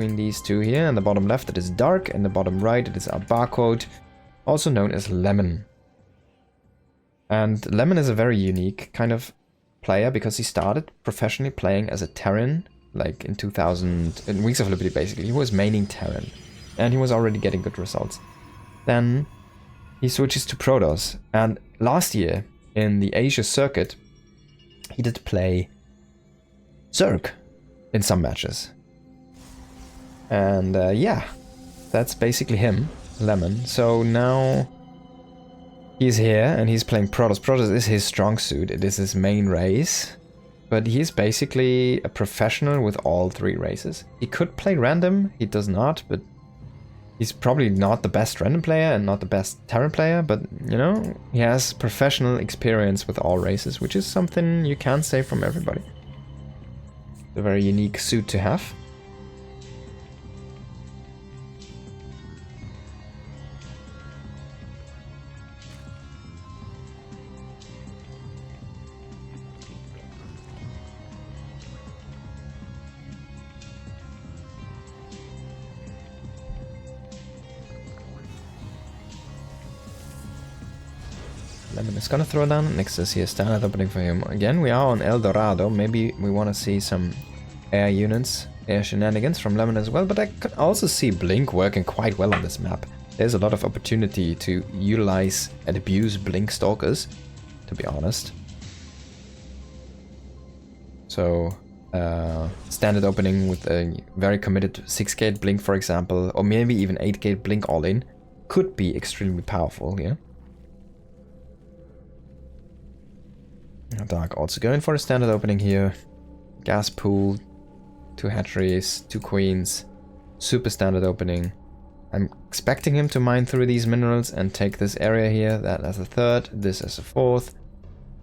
between these two here. In the bottom left it is Dark, and the bottom right it is our barcode, also known as Lemon. And Lemon is a very unique kind of player because he started professionally playing as a Terran, like in 2000, in Wings of Liberty basically. He was maining Terran, and he was already getting good results. Then he switches to Protoss, and last year in the Asia circuit, he did play Zerg in some matches. And yeah, that's basically him, Lemon. So now he's here and he's playing Protoss. Protoss is his strong suit, it is his main race. But he's basically a professional with all three races. He could play random, he does not, but he's probably not the best random player and not the best Terran player, but you know, he has professional experience with all races, which is something you can't say from everybody. It's a very unique suit to have. Lemon is gonna throw down. Next is here standard opening for him. Again, we are on El Dorado. Maybe we want to see some air units, air shenanigans from Lemon as well. But I could also see Blink working quite well on this map. There's a lot of opportunity to utilize and abuse Blink Stalkers, to be honest. So, standard opening with a very committed 6-gate Blink, for example, or maybe even 8-gate Blink all-in, could be extremely powerful here. Dark also going for a standard opening here. Gas pool, 2 hatcheries, 2 queens, super standard opening. I'm expecting him to mine through these minerals and take this area here, that as a 3rd, this as a 4th.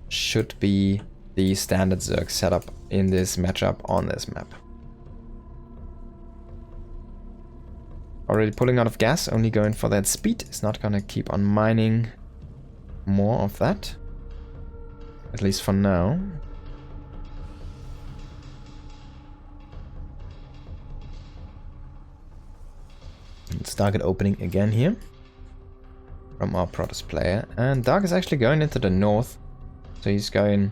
Should be the standard Zerg setup in this matchup on this map. Already pulling out of gas, only going for that speed. It's not gonna keep on mining more of that. At least for now. Let's target opening again here from our Protoss player. And Dark is actually going into the north. So he's going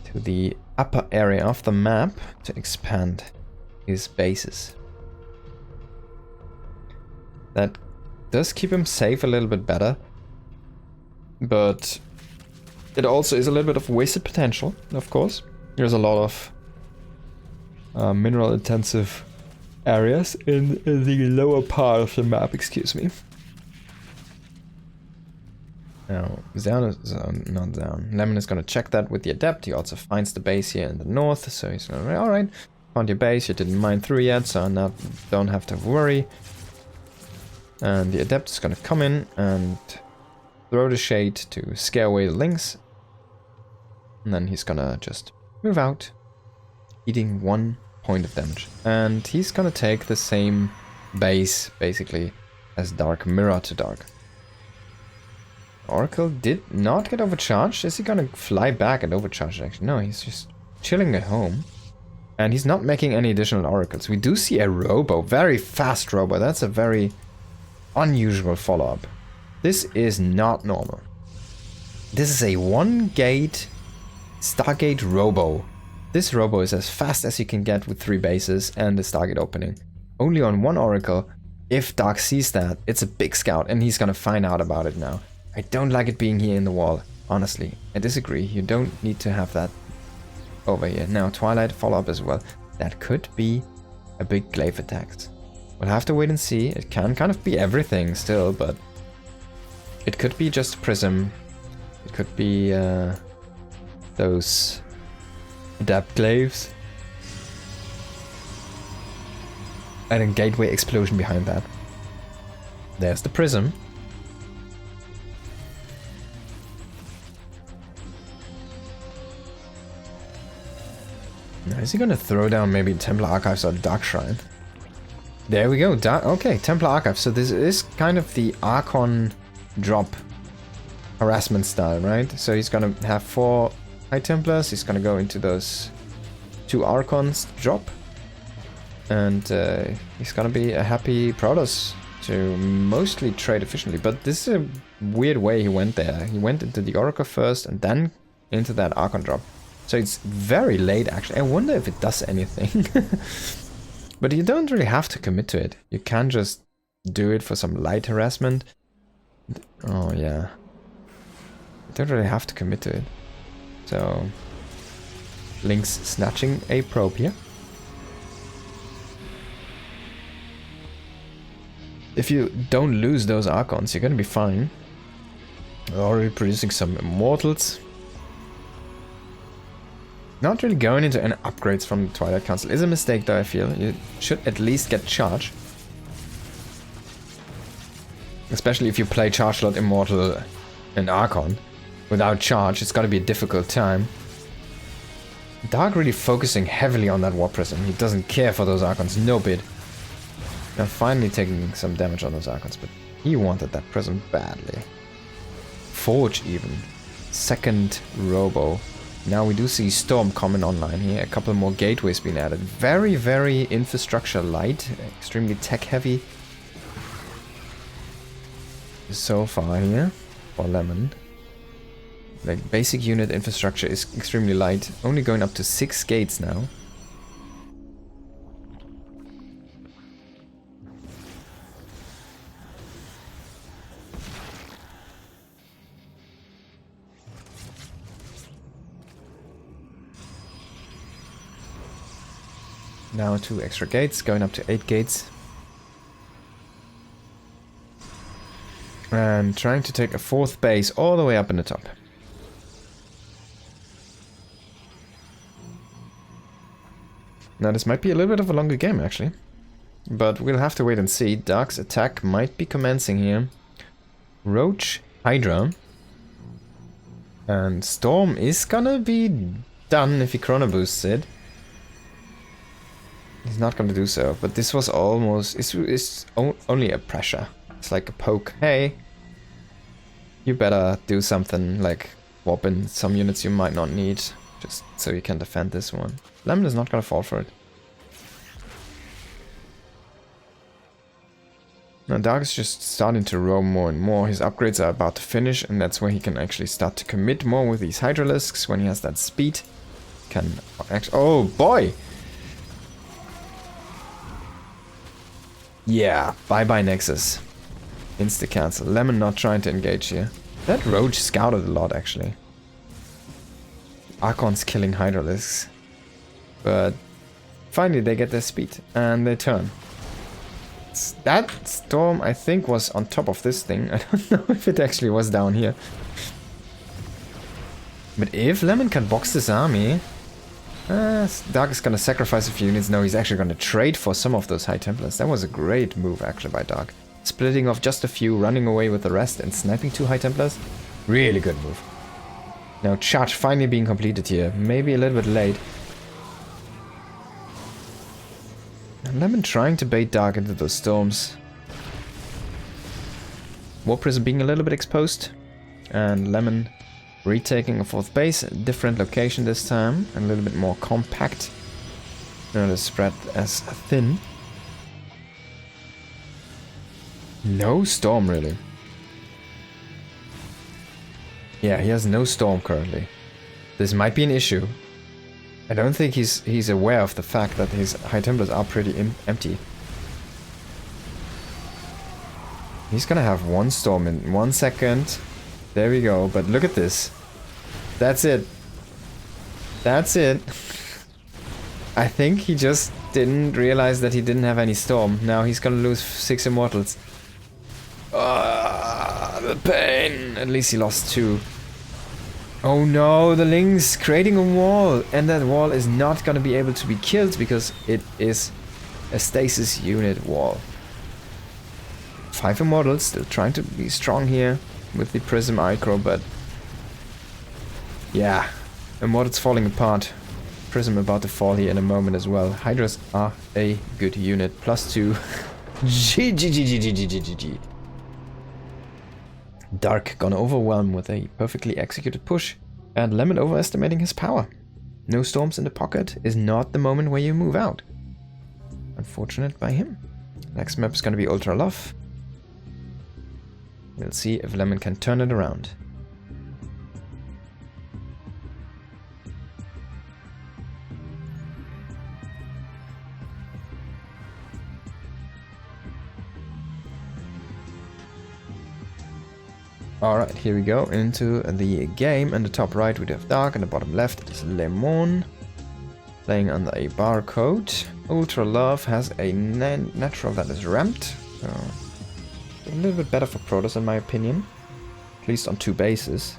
to the upper area of the map to expand his bases. That does keep him safe a little bit better. But it also is a little bit of wasted potential, of course. There's a lot of mineral intensive areas in the lower part of the map, excuse me. Now, Down is not down. Lemon is gonna check that with the Adept. He also finds the base here in the north, so he's gonna, alright, found your base, you didn't mine through yet, so now don't have to worry. And the Adept is gonna come in and throw the shade to scare away the Lynx. And then he's gonna just move out, eating 1 point of damage. And he's gonna take the same base, basically, as Dark, mirror to Dark. Oracle did not get overcharged. Is he gonna fly back and overcharge it, actually? No, he's just chilling at home. And he's not making any additional Oracles. We do see a Robo, very fast Robo. That's a very unusual follow-up. This is not normal. This is a 1-gate Stargate Robo. This Robo is as fast as you can get with 3 bases and the Stargate opening. Only on 1 Oracle. If Dark sees that, it's a big scout and he's gonna find out about it now. I don't like it being here in the wall, honestly. I disagree. You don't need to have that over here. Now, Twilight follow-up as well. That could be a big glaive attack. We'll have to wait and see. It can kind of be everything still, but it could be just Prism. It could be those Adapt glaives. And a gateway explosion behind that. There's the Prism. Now, is he gonna throw down maybe Templar Archives or Dark Shrine? There we go. Okay, Templar Archives. So this is kind of the Archon drop harassment style, right? So he's gonna have 4 High Templars. He's gonna go into those 2 Archons drop. and he's gonna be a happy Protoss to mostly trade efficiently. But this is a weird way he went there. He went into the Oracle first and then into that Archon drop. So it's very late actually. I wonder if it does anything. But you don't really have to commit to it. You can just do it for some light harassment. Oh yeah. You don't really have to commit to it. So Link's snatching a probe here. If you don't lose those Archons, you're gonna be fine. Already producing some Immortals. Not really going into any upgrades from the Twilight Council is a mistake though, I feel. You should at least get charge. Especially if you play Charge Slot Immortal and Archon. Without charge, it's gotta be a difficult time. Dark really focusing heavily on that Warp Prism. He doesn't care for those Archons, no bit. Now finally taking some damage on those Archons, but he wanted that Prism badly. Forge even. Second Robo. Now we do see Storm coming online here. A couple more gateways being added. Very, very infrastructure light. Extremely tech heavy. So far here for Lemon. Like basic unit infrastructure is extremely light. Only going up to 6 gates now. Now 2 extra gates, going up to 8 gates. And trying to take a 4th base all the way up in the top. Now this might be a little bit of a longer game actually. But we'll have to wait and see. Dark's attack might be commencing here. Roach, Hydra. And Storm is gonna be done if he chrono boosts it. He's not gonna do so, but this was almost... It's only a pressure. It's like a poke. Hey, you better do something like warp in some units you might not need, just so you can defend this one. Lemon is not gonna fall for it. Now Dark is just starting to roam more and more. His upgrades are about to finish, and that's where he can actually start to commit more with these Hydralisks when he has that speed. Can actually... Oh boy! Yeah, bye-bye Nexus. Insta-cancel. Lemon not trying to engage here. That Roach scouted a lot, actually. Archon's killing Hydralisks. But finally they get their speed, and they turn. That Storm, I think, was on top of this thing. I don't know if it actually was down here. But if Lemon can box this army... Dark is gonna sacrifice a few units. No, he's actually gonna trade for some of those High Templars. That was a great move actually by Dark. Splitting off just a few, running away with the rest and sniping 2 High Templars. Really good move. Now charge finally being completed here. Maybe a little bit late. And Lemon trying to bait Dark into those storms. Warp Prism being a little bit exposed. And Lemon retaking a 4th base, a different location this time, and a little bit more compact. Not as spread as thin. No Storm really. Yeah, he has no Storm currently. This might be an issue. I don't think he's aware of the fact that his High Templars are pretty empty. He's gonna have 1 Storm in 1 second. There we go, but look at this. That's it. That's it. I think he just didn't realize that he didn't have any Storm. Now he's gonna lose 6 Immortals. Ah, the pain. At least he lost 2. Oh no, the Link's creating a wall. And that wall is not gonna be able to be killed because it is a stasis unit wall. 5 Immortals, still trying to be strong here with the Prism Icro, but yeah, Immortals falling apart. Prism about to fall here in a moment as well. Hydras are a good unit. +2. GG. Dark gonna overwhelm with a perfectly executed push, and Lemon overestimating his power. No Storms in the pocket is not the moment where you move out. Unfortunate by him. Next map is gonna be Ultra Love. We'll see if Lemon can turn it around. Alright, here we go into the game. In the top right we have Dark, and the bottom left is Lemon. Playing under a barcode. Ultra Love has a natural that is ramped. So a little bit better for Protoss in my opinion. At least on 2 bases.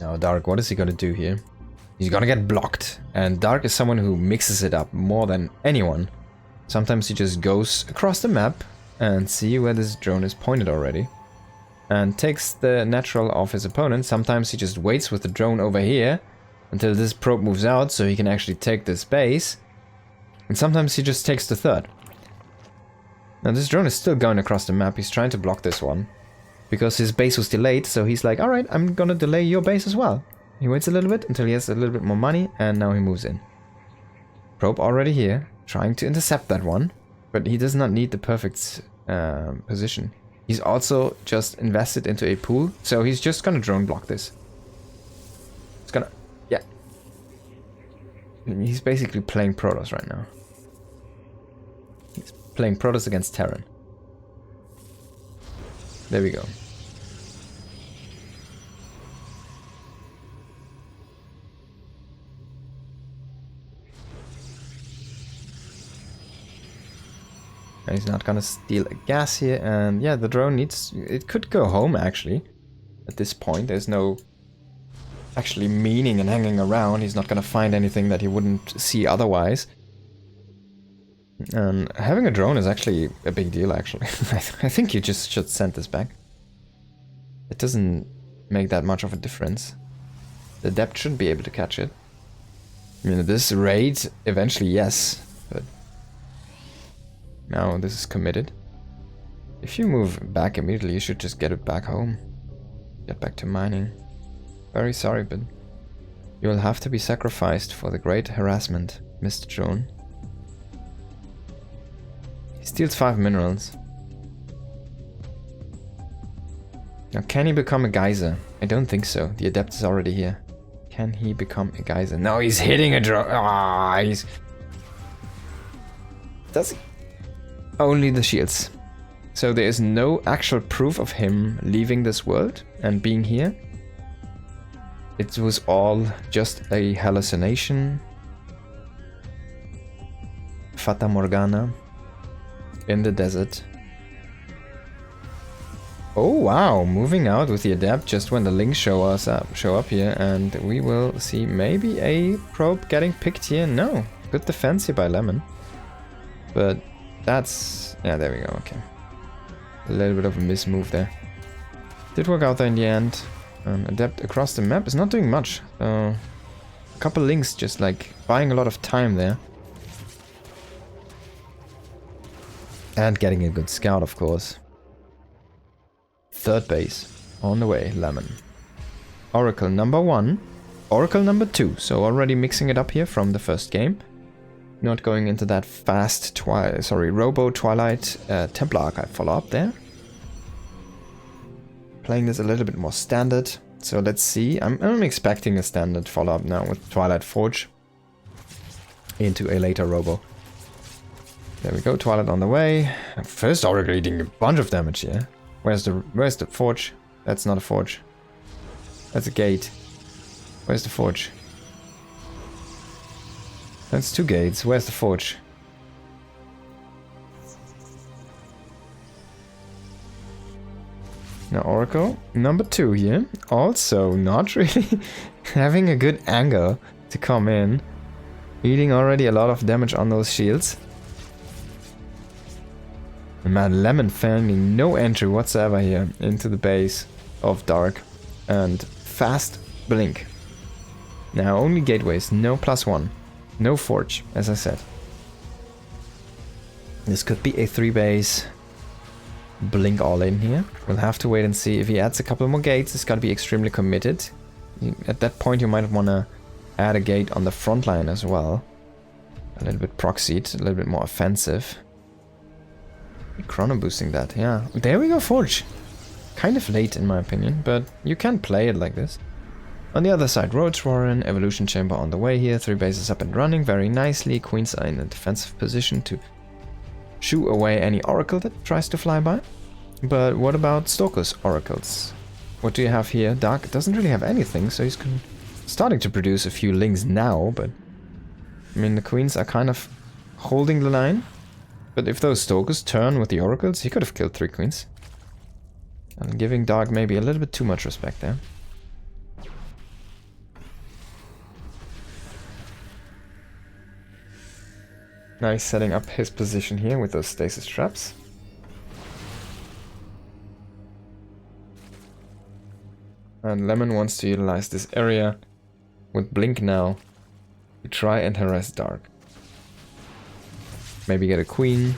Now Dark, what is he gonna do here? He's gonna get blocked. And Dark is someone who mixes it up more than anyone. Sometimes he just goes across the map and see where this drone is pointed already. And takes the natural off his opponent. Sometimes he just waits with the drone over here until this probe moves out so he can actually take this base. And sometimes he just takes the third. Now this drone is still going across the map. He's trying to block this one. Because his base was delayed, so he's like, alright, I'm gonna delay your base as well. He waits a little bit until he has a little bit more money, and now he moves in. Probe already here, trying to intercept that one, but he does not need the perfect position. He's also just invested into a pool, so he's just gonna drone block this. It's gonna, yeah. He's basically playing Protoss right now. He's playing Protoss against Terran. There we go. He's not gonna steal a gas here, and yeah, the drone needs... It could go home, actually. At this point, there's no actually meaning in hanging around. He's not gonna find anything that he wouldn't see otherwise. And having a drone is actually a big deal, actually. I think you just should send this back. It doesn't make that much of a difference. The depth shouldn't be able to catch it. I mean, this raid, eventually, yes. But now this is committed. If you move back immediately, you should just get it back home. Get back to mining. Very sorry, but you will have to be sacrificed for the great harassment, Mr. Drone. He steals 5 minerals. Now, can he become a geyser? I don't think so. The adept is already here. Can he become a geyser? No, he's hitting a drone. Ah, he's... Does he? Only the shields. So there is no actual proof of him leaving this world and being here. It was all just a hallucination. Fata Morgana. In the desert. Oh wow, moving out with the adept just when the links show up here, and we will see maybe a probe getting picked here. No, good defense here by Lemon. But that's... yeah, there we go, okay. A little bit of a mismove there. Did work out there in the end. Adept across the map is not doing much. A couple links just like buying a lot of time there. And getting a good scout, of course. Third base. On the way, Lemon. Oracle number 1. Oracle number 2. So already mixing it up here from the first game. Not going into that fast Robo Twilight Templar Archive follow-up there. Playing this a little bit more standard. So let's see. I'm expecting a standard follow-up now with Twilight Forge. Into a later Robo. There we go, Twilight on the way. First Oracle eating a bunch of damage here. Where's the forge? That's not a forge. That's a gate. Where's the forge? That's 2 gates. Where's the forge? Now Oracle number 2 here. Also not really having a good angle to come in. Eating already a lot of damage on those shields. Man, Lemon finding no entry whatsoever here into the base of Dark. And fast blink. Now only gateways, no +1. No forge, as I said. This could be a 3-base blink all in here. We'll have to wait and see. If he adds a couple more gates, it's got to be extremely committed. At that point you might want to add a gate on the front line as well. A little bit proxied, a little bit more offensive. Chrono boosting that, yeah. There we go, forge. Kind of late in my opinion, but you can play it like this. On the other side, roads roaring, evolution chamber on the way here, 3 bases up and running very nicely. Queens are in a defensive position to shoo away any oracle that tries to fly by. But what about Stalker's oracles? What do you have here? Dark doesn't really have anything, so he's starting to produce a few links now, but I mean the queens are kind of holding the line. But if those Stalkers turn with the oracles, he could have killed 3 queens. And giving Dark maybe a little bit too much respect there. Now he's setting up his position here with those stasis traps. And Lemon wants to utilize this area with Blink now to try and harass Dark. Maybe get a queen.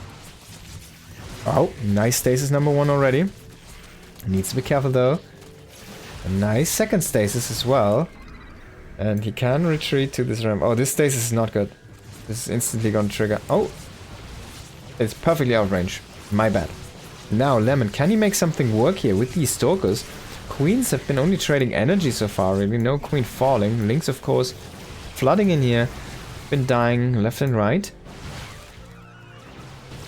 Oh, nice stasis number 1 already. Needs to be careful though. A nice second stasis as well. And he can retreat to this ramp. Oh, this stasis is not good. This is instantly gonna trigger. Oh! It's perfectly out of range. My bad. Now, Lemon, can he make something work here with these Stalkers? Queens have been only trading energy so far, really. No queen falling. Lynx, of course, flooding in here. Been dying left and right.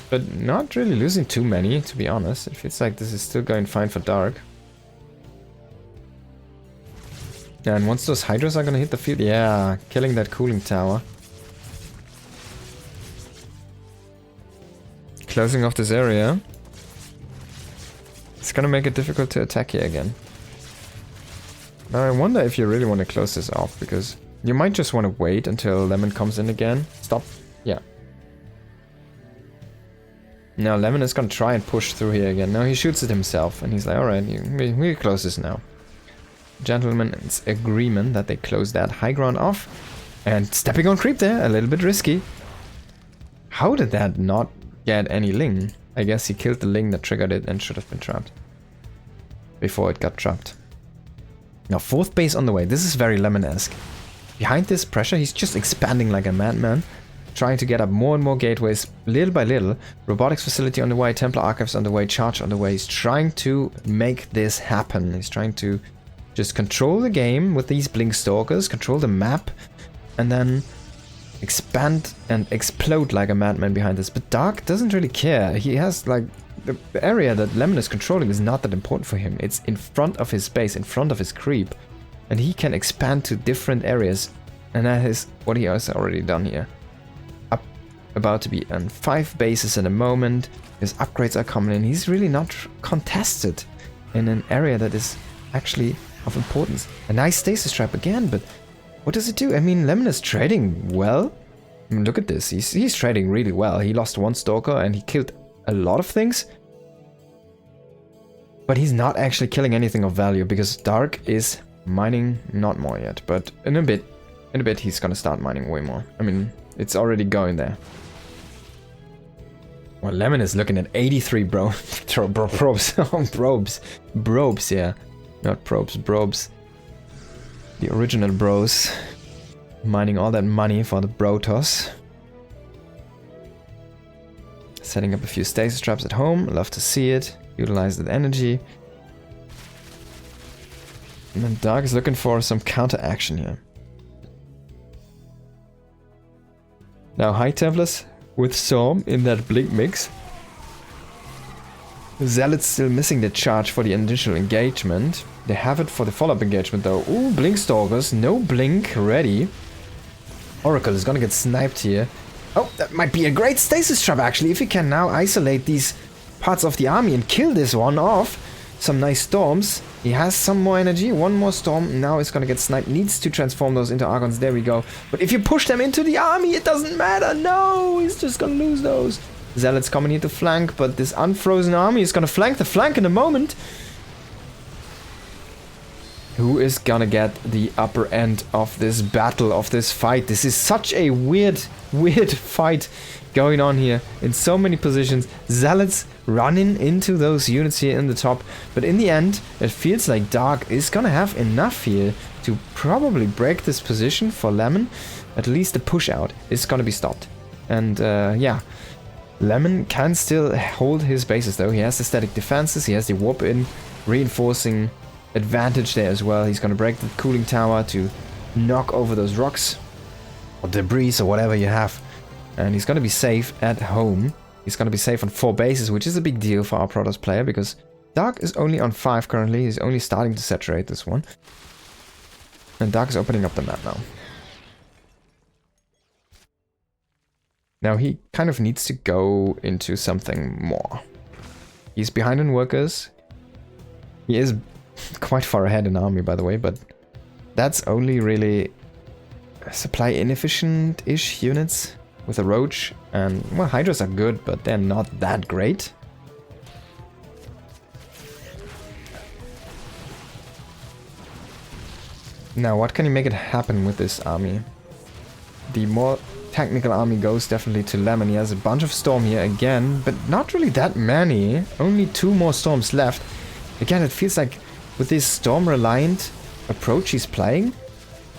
But not really losing too many, to be honest. It feels like this is still going fine for Dark. And once those Hydras are gonna hit the field, yeah, killing that cooling tower. Closing off this area. It's gonna make it difficult to attack here again. Now I wonder if you really want to close this off, because you might just want to wait until Lemon comes in again. Stop. Yeah. Now Lemon is gonna try and push through here again. Now he shoots it himself, and he's like, alright, we close this now. Gentlemen's agreement that they close that high ground off. And stepping on creep there, a little bit risky. How did that not get any Ling? I guess he killed the Ling that triggered it and should have been trapped. Before it got trapped. Now 4th base on the way. This is very Lemon-esque. Behind this pressure, he's just expanding like a madman. Trying to get up more and more gateways, little by little. Robotics facility on the way, Templar Archives on the way, Charge on the way. He's trying to make this happen. He's trying to just control the game with these Blink Stalkers, control the map, and then expand and explode like a madman behind this. But Dark doesn't really care. He has like the area that Lemon is controlling is not that important for him. It's in front of his base, in front of his creep, and he can expand to different areas, and that is what he has already done here. Up about to be on 5 bases in a moment. His upgrades are coming in. He's really not contested in an area that is actually of importance. A nice stasis trap again, but what does it do? I mean, Lemon is trading well. I mean, look at this. He's trading really well. He lost 1 Stalker and he killed a lot of things. But he's not actually killing anything of value because Dark is mining not more yet. But in a bit he's gonna start mining way more. I mean, it's already going there. Well, Lemon is looking at 83 probes. Probes, yeah. Not probes, probes. The original bros. Mining all that money for the Brotos. Setting up a few stasis traps at home. Love to see it. Utilize that energy. And then Dark is looking for some counter action here. Now High Templars with Storm in that Blink mix. Zealot's still missing the charge for the initial engagement. They have it for the follow-up engagement though. Ooh, Blink Stalkers. No Blink ready. Oracle is gonna get sniped here. Oh, that might be a great stasis trap actually. If he can now isolate these parts of the army and kill this one off. Some nice storms. He has some more energy. 1 more storm. Now it's gonna get sniped. Needs to transform those into Archons. There we go. But if you push them into the army, it doesn't matter. No, he's just gonna lose those. Zealots coming here to flank, but this unfrozen army is gonna flank the flank in a moment. Who is gonna get the upper end of this battle, of this fight? This is such a weird fight going on here in so many positions. Zealots running into those units here in the top. But in the end, it feels like Dark is gonna have enough here to probably break this position for Lemon. At least the push out is gonna be stopped. And yeah, Lemon can still hold his bases though. He has the static defenses, he has the warp in, reinforcing advantage there as well. He's gonna break the cooling tower to knock over those rocks or debris or whatever you have. And he's gonna be safe at home. He's gonna be safe on 4 bases, which is a big deal for our Protoss player because Dark is only on 5 currently. He's only starting to saturate this one. And Dark is opening up the map now. Now he kind of needs to go into something more. He's behind in workers. He is quite far ahead in army, by the way, but that's only really supply inefficient-ish units with a Roach. And, well, Hydras are good, but they're not that great. Now, what can he make it happen with this army? The more technical army goes definitely to Lemon. He has a bunch of Storm here again, but not really that many. Only 2 more Storms left. Again, it feels like with this Storm-reliant approach he's playing,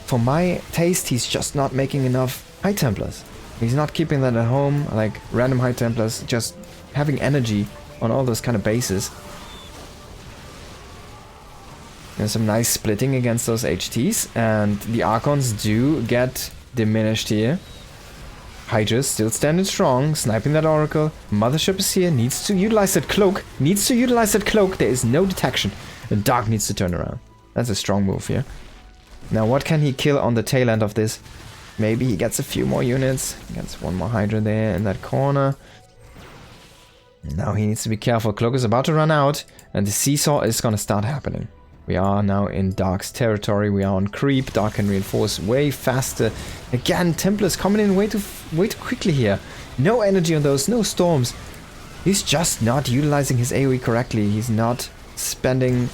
for my taste, he's just not making enough High Templars. He's not keeping that at home, like random High Templars, just having energy on all those kind of bases. There's some nice splitting against those HTs, and the Archons do get diminished here. Hydras still standing strong, sniping that Oracle. Mothership is here, needs to utilize that cloak. There is no detection. And Dark needs to turn around. That's a strong move here. Now what can he kill on the tail end of this? Maybe he gets a few more units. He gets 1 more Hydra there in that corner. Now he needs to be careful. Cloak is about to run out, and the seesaw is gonna start happening. We are now in Dark's territory. We are on creep. Dark can reinforce way faster. Again, Templars coming in way too quickly here. No energy on those, no storms. He's just not utilizing his AoE correctly. He's not spending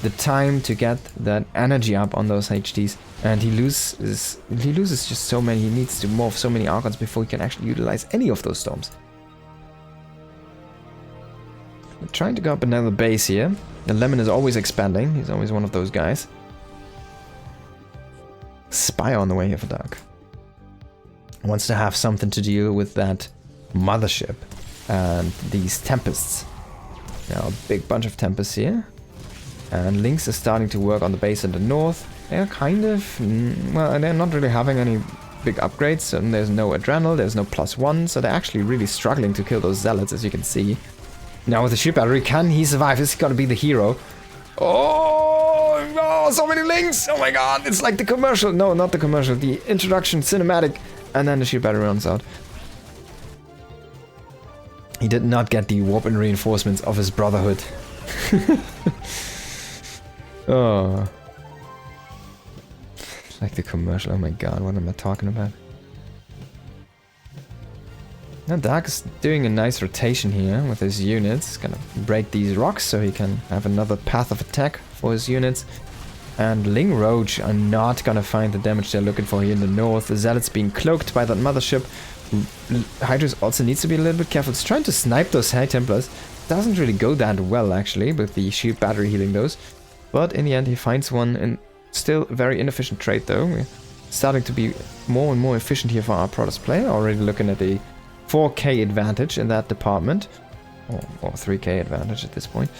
the time to get that energy up on those HDs. And he loses just so many. He needs to morph so many Archons before he can actually utilize any of those storms. We're trying to go up another base here. The Lemon is always expanding. He's always one of those guys. Spire on the way here for Dark. Wants to have something to deal with that Mothership and these Tempests. Now a big bunch of Tempests here. And Lynx is starting to work on the base in the north. They're kind of... well, they're not really having any big upgrades. And there's no Adrenal, there's no +1. So they're actually really struggling to kill those Zealots, as you can see. Now with the shield battery, can he survive? He's gotta be the hero. Oh, so many links! Oh my god, it's like the commercial. No, not the commercial. The introduction cinematic. And then the shield battery runs out. He did not get the warp and reinforcements of his brotherhood. Oh. Like the commercial. Oh my god, what am I talking about? Now Dark is doing a nice rotation here with his units. Gonna break these rocks so he can have another path of attack for his units. And Ling Roach are not gonna find the damage they're looking for here in the north. The Zealots being cloaked by that Mothership. Hydras also needs to be a little bit careful. It's trying to snipe those High Templars. Doesn't really go that well actually, with the shield battery healing those. But in the end he finds one, and still very inefficient trade though. We're starting to be more and more efficient here for our Protoss player. Already looking at the 4k advantage in that department. Or 3k advantage at this point.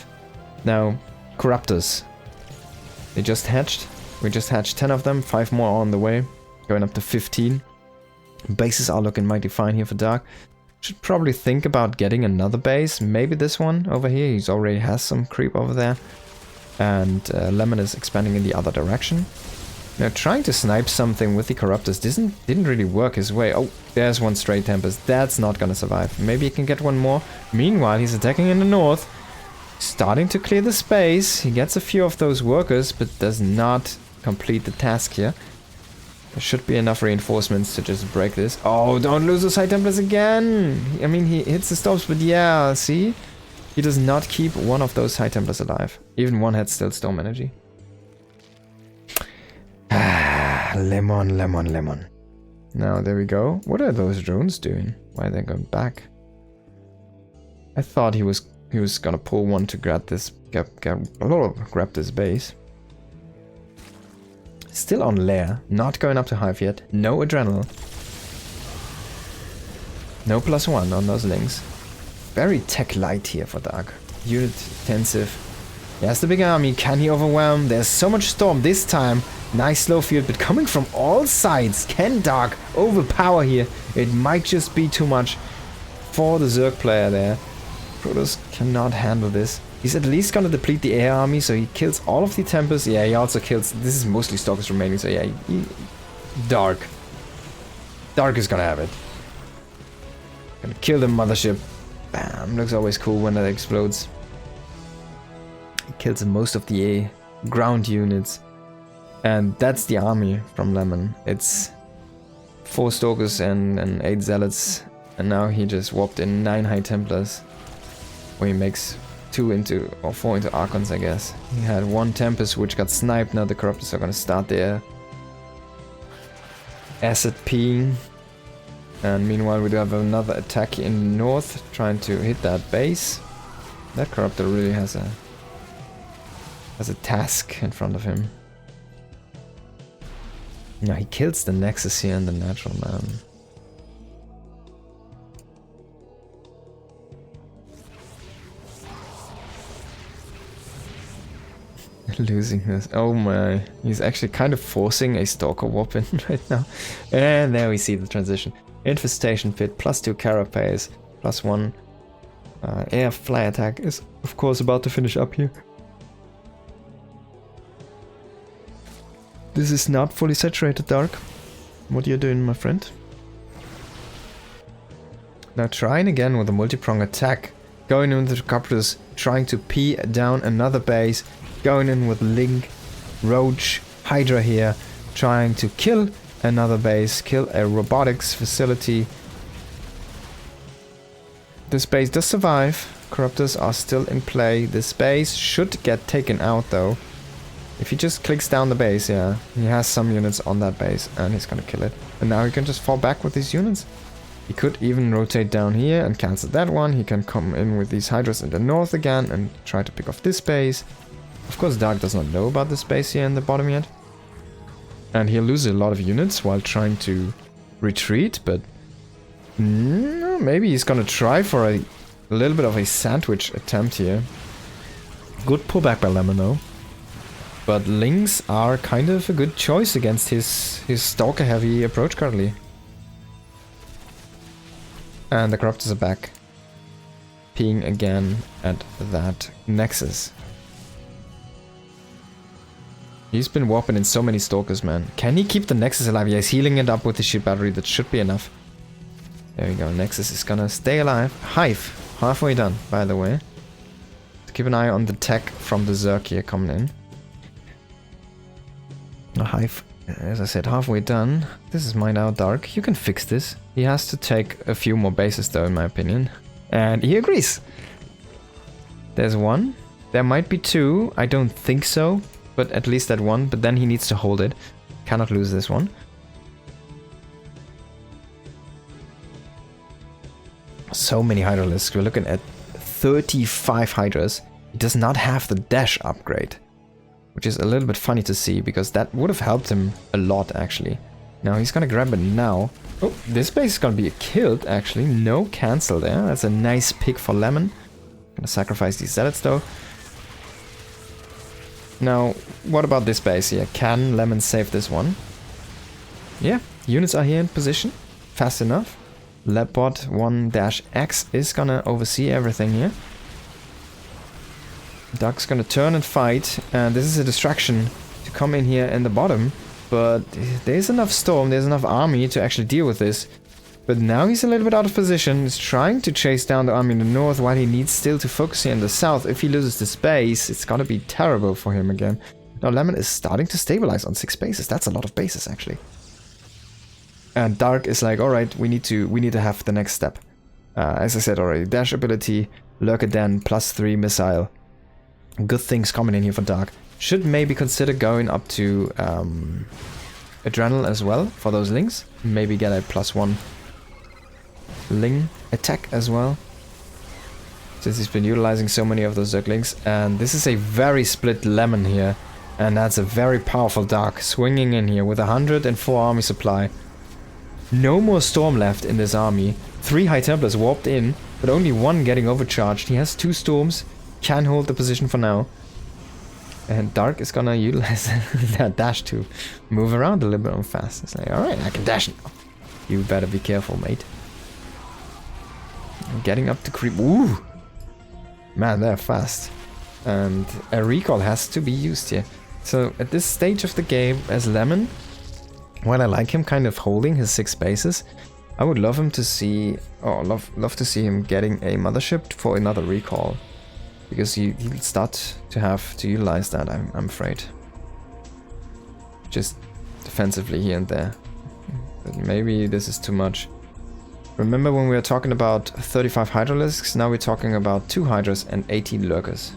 Now, Corruptors. They just hatched. We just hatched 10 of them, 5 more on the way. Going up to 15. Bases are looking mighty fine here for Dark. Should probably think about getting another base. Maybe this one over here. He already has some creep over there. And Lemon is expanding in the other direction. Now trying to snipe something with the Corruptors didn't really work his way. Oh, there's one straight Tempest. That's not gonna survive. Maybe he can get one more. Meanwhile, he's attacking in the north. Starting to clear the space. He gets a few of those workers, but does not complete the task here. There should be enough reinforcements to just break this. Oh, don't lose those High Templars again! I mean, he hits the stops, but yeah, see? He does not keep one of those High Templars alive. Even one had still Storm energy. lemon, lemon, lemon. Now, there we go. What are those drones doing? Why are they going back? I thought he was gonna pull one to grab this base. Still on lair, not going up to hive yet. No adrenaline. No +1 on those links. Very tech light here for Dark. Unit intensive. He has the big army. Can he overwhelm? There's so much storm this time. Nice slow field, but coming from all sides. Can Dark overpower here? It might just be too much for the Zerg player there. Protoss cannot handle this. He's at least gonna deplete the air army, so he kills all of the Tempest. Yeah, he also kills... This is mostly Stalkers remaining, so yeah, Dark. Dark is gonna have it. Gonna kill the mothership. Bam, looks always cool when that explodes. He kills most of the ground units. And that's the army from Lemon. It's 4 Stalkers and 8 Zealots. And now he just warped in 9 High Templars. Where he makes 4 into Archons, I guess. He had 1 Tempest which got sniped. Now the Corruptors are gonna start their acid peeing. And meanwhile we do have another attack in the north, trying to hit that base. That Corruptor really has a task in front of him. Now he kills the Nexus here in the natural man. Losing this. Oh my. He's actually kind of forcing a Stalker warp in right now. And there we see the transition. Infestation Pit, +2 Carapace, +1 air fly attack is of course about to finish up here. This is not fully saturated, Dark. What are you doing, my friend? Now trying again with a multi-prong attack. Going in with the Corruptors, trying to pee down another base. Going in with Link, Roach, Hydra here. Trying to kill another base, kill a robotics facility. This base does survive. Corruptors are still in play. This base should get taken out though. If he just clicks down the base, yeah, he has some units on that base and he's gonna kill it. And now he can just fall back with these units. He could even rotate down here and cancel that one. He can come in with these Hydras in the north again and try to pick off this base. Of course, Dark does not know about this base here in the bottom yet. And he'll lose a lot of units while trying to retreat, but maybe he's gonna try for a little bit of a sandwich attempt here. Good pullback by Lemon though. But Lings are kind of a good choice against his Stalker heavy approach currently. And the Corruptors are back. Peeing again at that Nexus. He's been warping in so many Stalkers, man. Can he keep the Nexus alive? Yeah, he's healing it up with the shield battery. That should be enough. There we go. Nexus is gonna stay alive. Hive. Halfway done, by the way. So keep an eye on the tech from the Zerg here coming in. The Hive, as I said, halfway done. This is mine now, Dark. You can fix this. He has to take a few more bases though, in my opinion. And he agrees. There's 1. There might be 2. I don't think so. But at least that 1. But then he needs to hold it. Cannot lose this one. So many Hydralisks. We're looking at 35 Hydras. He does not have the dash upgrade. Which is a little bit funny to see, because that would have helped him a lot, actually. Now he's gonna grab it now. Oh, this base is gonna be killed, actually. No cancel there. That's a nice pick for Lemon. Gonna sacrifice these Zealots, though. Now, what about this base here? Can Lemon save this one? Yeah, units are here in position. Fast enough. Leopard 1-X is gonna oversee everything here. Dark's gonna turn and fight, and this is a distraction to come in here in the bottom. But there's enough storm, there's enough army to actually deal with this. But now he's a little bit out of position. He's trying to chase down the army in the north while he needs still to focus here in the south. If he loses this base, it's gonna be terrible for him again. Now Lemon is starting to stabilize on 6 bases. That's a lot of bases actually. And Dark is like, alright, we need to have the next step. As I said already, dash ability, Lurker Den, +3 missile. Good things coming in here for Dark. Should maybe consider going up to Adrenal as well for those lings. Maybe get a +1 ling attack as well, since he's been utilizing so many of those Zerglings. And this is a very split Lemon here, and that's a very powerful Dark swinging in here with 104 army supply. No more Storm left in this army. 3 High Templars warped in, but only 1 getting overcharged. He has 2 Storms, can hold the position for now. And Dark is gonna utilize that dash to move around a little bit fast. It's like, alright, I can dash now. You better be careful, mate. Getting up to creep. Ooh! Man, they're fast. And a recall has to be used here. So at this stage of the game, as Lemon, while I like him kind of holding his 6 bases, I would love him to see, love to see him getting a mothership for another recall. Because he'll start to have to utilize that, I'm afraid. Just defensively here and there. But maybe this is too much. Remember when we were talking about 35 Hydralisks? Now we're talking about 2 Hydras and 18 Lurkers.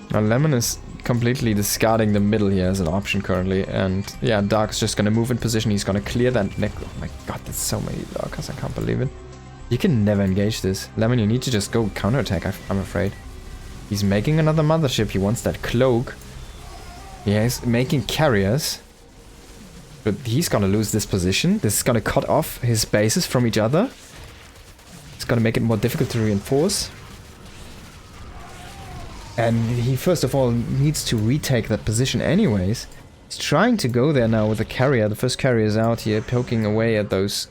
Now Lemon is completely discarding the middle here as an option currently, and yeah, Dark's just gonna move in position. He's gonna clear that neck. Oh my god, there's so many Lurkers, I can't believe it. You can never engage this. Lemon, you need to just go counterattack, I'm afraid. He's making another mothership. He wants that cloak. Yeah, he's making carriers. But he's gonna lose this position. This is gonna cut off his bases from each other. It's gonna make it more difficult to reinforce. And he first of all needs to retake that position anyways. He's trying to go there now with a carrier. The first carrier is out here poking away at those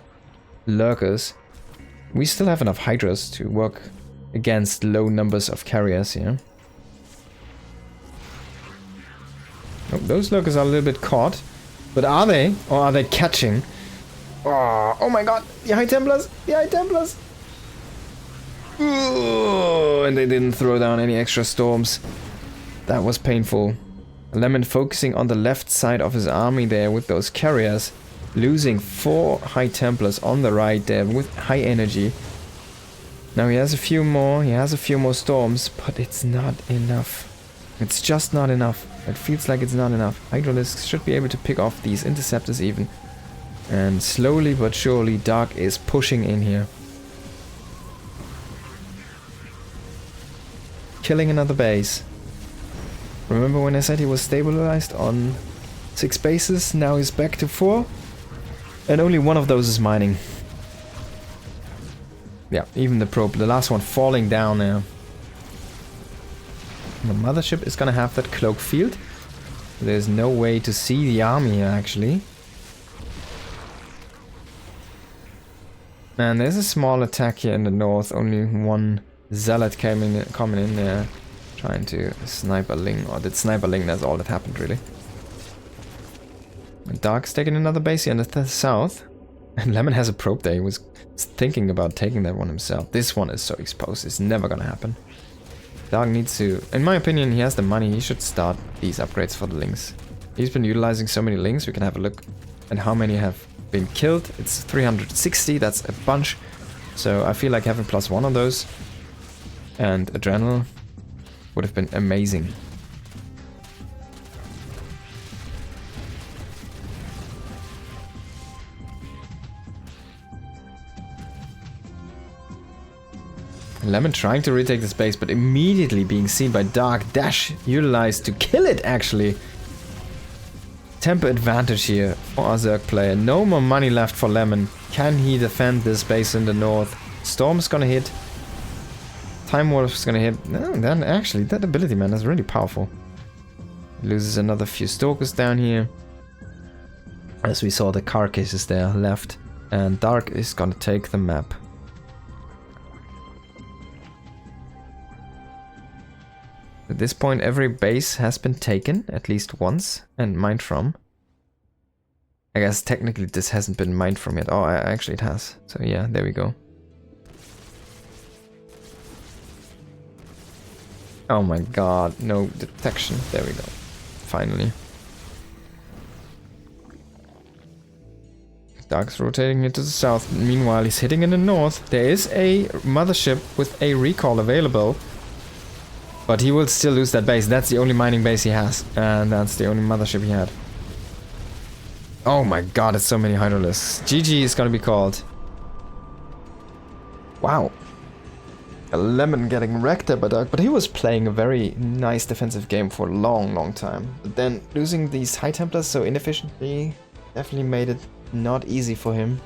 Lurkers. We still have enough Hydras to work against low numbers of carriers here. Oh, those Lurkers are a little bit caught. But are they? Or are they catching? Oh my god! The High Templars! The High Templars! Ooh, and they didn't throw down any extra storms. That was painful. Lemon focusing on the left side of his army there with those carriers. Losing 4 High Templars on the right there with high energy. Now he has a few more. He has a few more storms, but it's not enough. It's just not enough. It feels like it's not enough. Hydralisks should be able to pick off these interceptors even. And slowly but surely Dark is pushing in here. Killing another base. Remember when I said he was stabilized on 6 bases? Now he's back to 4. And only one of those is mining. Yeah, even the probe, the last one falling down now. The mothership is gonna have that cloak field. There's no way to see the army here actually. And there's a small attack here in the north. Only 1 Zealot coming in there, trying to snipe a Ling, or did snipe a Ling, that's all that happened really. And Dark's taking another base here in the south, and Lemon has a probe there. He was thinking about taking that one himself. This one is so exposed, it's never gonna happen. Dark needs to, in my opinion, he has the money, he should start these upgrades for the Lings. He's been utilizing so many Lings, we can have a look at how many have been killed. It's 360, that's a bunch. So I feel like having +1 on those and Adrenal would have been amazing. Lemon trying to retake the space, but immediately being seen by Dark. Dash utilized to kill it actually. Temper advantage here for our Zerg player. No more money left for Lemon. Can he defend this base in the north? Storm's gonna hit. Time Warp's gonna hit. No, then actually, that ability, man, is really powerful. Loses another few Stalkers down here. As we saw the carcasses there left. And Dark is gonna take the map. At this point, every base has been taken at least once and mined from. I guess technically this hasn't been mined from yet. Oh, actually it has. So yeah, there we go. Oh my god, no detection. There we go. Finally. Dark's rotating into the south. Meanwhile, he's hitting in the north. There is a mothership with a recall available. But he will still lose that base. That's the only mining base he has. And that's the only mothership he had. Oh my god, it's so many Hydralisks. GG is gonna be called. Wow. A lemon getting wrecked there by Dark. But he was playing a very nice defensive game for a long, long time. But then losing these High Templars so inefficiently definitely made it not easy for him.